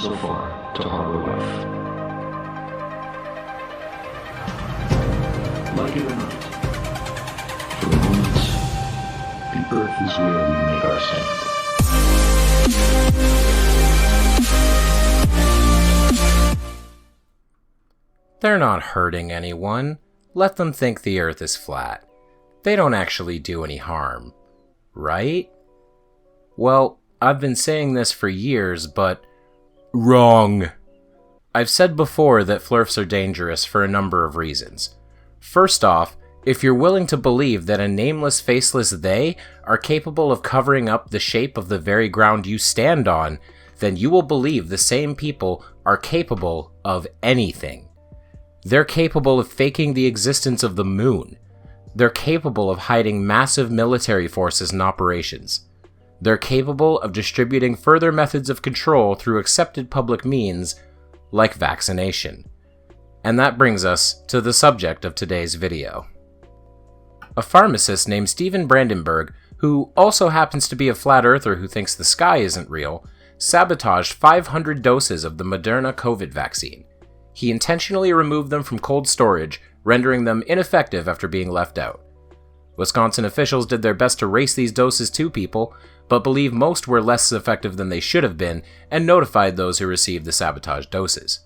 so far to harbor life. Like it or not, for the moment, the Earth is where we make our stand. They're not hurting anyone. Let them think the Earth is flat. They don't actually do any harm. Right? Well, I've been saying this for years, but wrong. I've said before that flurfs are dangerous for a number of reasons. First off, if you're willing to believe that a nameless, faceless they are capable of covering up the shape of the very ground you stand on, then you will believe the same people are capable of anything. They're capable of faking the existence of the moon. They're capable of hiding massive military forces and operations. They're capable of distributing further methods of control through accepted public means, like vaccination. And that brings us to the subject of today's video. A pharmacist named Steven Brandenburg, who also happens to be a flat earther who thinks the sky isn't real, sabotaged 500 doses of the Moderna COVID vaccine. He intentionally removed them from cold storage, rendering them ineffective after being left out. Wisconsin officials did their best to race these doses to people, but believe most were less effective than they should have been, and notified those who received the sabotaged doses.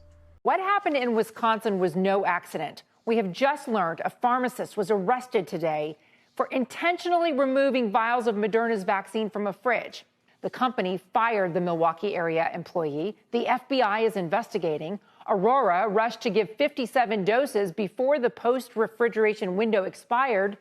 What happened in Wisconsin was no accident. We have just learned a pharmacist was arrested today for intentionally removing vials of Moderna's vaccine from a fridge. The company fired the Milwaukee area employee. The FBI is investigating. Aurora rushed to give 57 doses before the post-refrigeration window expired.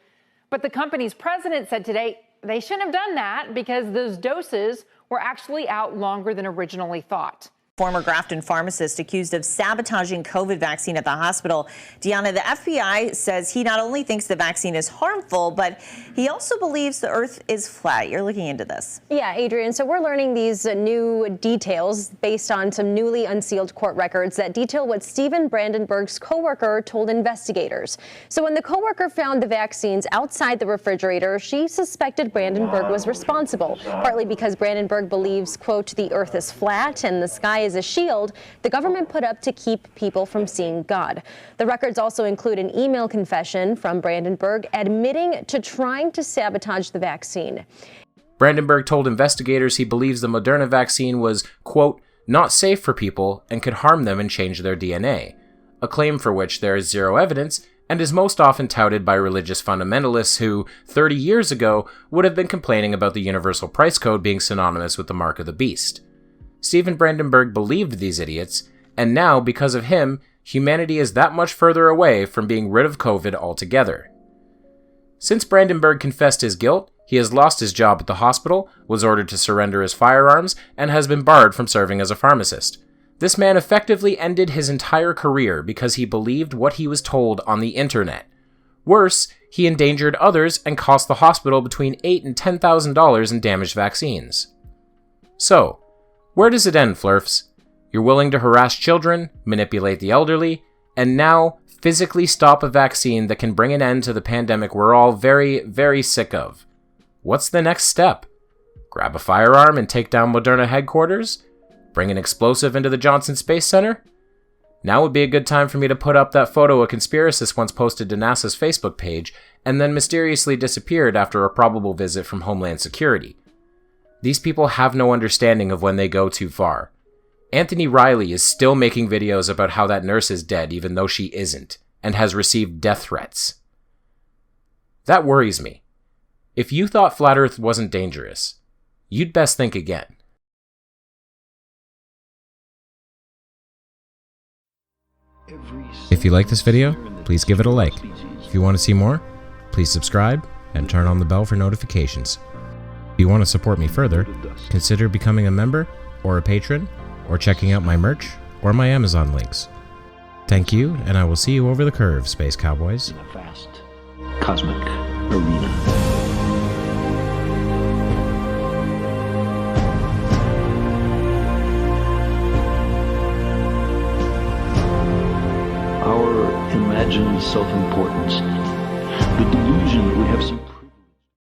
But the company's president said today they shouldn't have done that because those doses were actually out longer than originally thought. Former Grafton pharmacist accused of sabotaging COVID vaccine at the hospital. Deanna, the FBI says he not only thinks the vaccine is harmful, but he also believes the Earth is flat. You're looking into this. Yeah, Adrian. So we're learning these new details based on some newly unsealed court records that detail what Steven Brandenburg's coworker told investigators. So when the coworker found the vaccines outside the refrigerator, she suspected Brandenburg was responsible, partly because Brandenburg believes, quote, the Earth is flat and the sky is a shield the government put up to keep people from seeing God. The records also include an email confession from Brandenburg admitting to trying to sabotage the vaccine. Brandenburg told investigators he believes the Moderna vaccine was, quote, not safe for people and could harm them and change their DNA, a claim for which there is zero evidence and is most often touted by religious fundamentalists who, 30 years ago, would have been complaining about the universal price code being synonymous with the mark of the beast. Steven Brandenburg believed these idiots, and now, because of him, humanity is that much further away from being rid of COVID altogether. Since Brandenburg confessed his guilt, he has lost his job at the hospital, was ordered to surrender his firearms, and has been barred from serving as a pharmacist. This man effectively ended his entire career because he believed what he was told on the internet. Worse, he endangered others and cost the hospital between $8,000 and $10,000 in damaged vaccines. So, where does it end, flurfs? You're willing to harass children, manipulate the elderly, and now physically stop a vaccine that can bring an end to the pandemic we're all very, very sick of. What's the next step? Grab a firearm and take down Moderna headquarters? Bring an explosive into the Johnson Space Center? Now would be a good time for me to put up that photo a conspiracist once posted to NASA's Facebook page and then mysteriously disappeared after a probable visit from Homeland Security. These people have no understanding of when they go too far. Anthony Riley is still making videos about how that nurse is dead even though she isn't, and has received death threats. That worries me. If you thought Flat Earth wasn't dangerous, you'd best think again. If you like this video, please give it a like. If you want to see more, please subscribe and turn on the bell for notifications. If you want to support me further, consider becoming a member or a patron, or checking out my merch or my Amazon links. Thank you, and I will see you over the curve, Space Cowboys. In a vast, cosmic arena. Our imagined self-importance, the delusion that we have some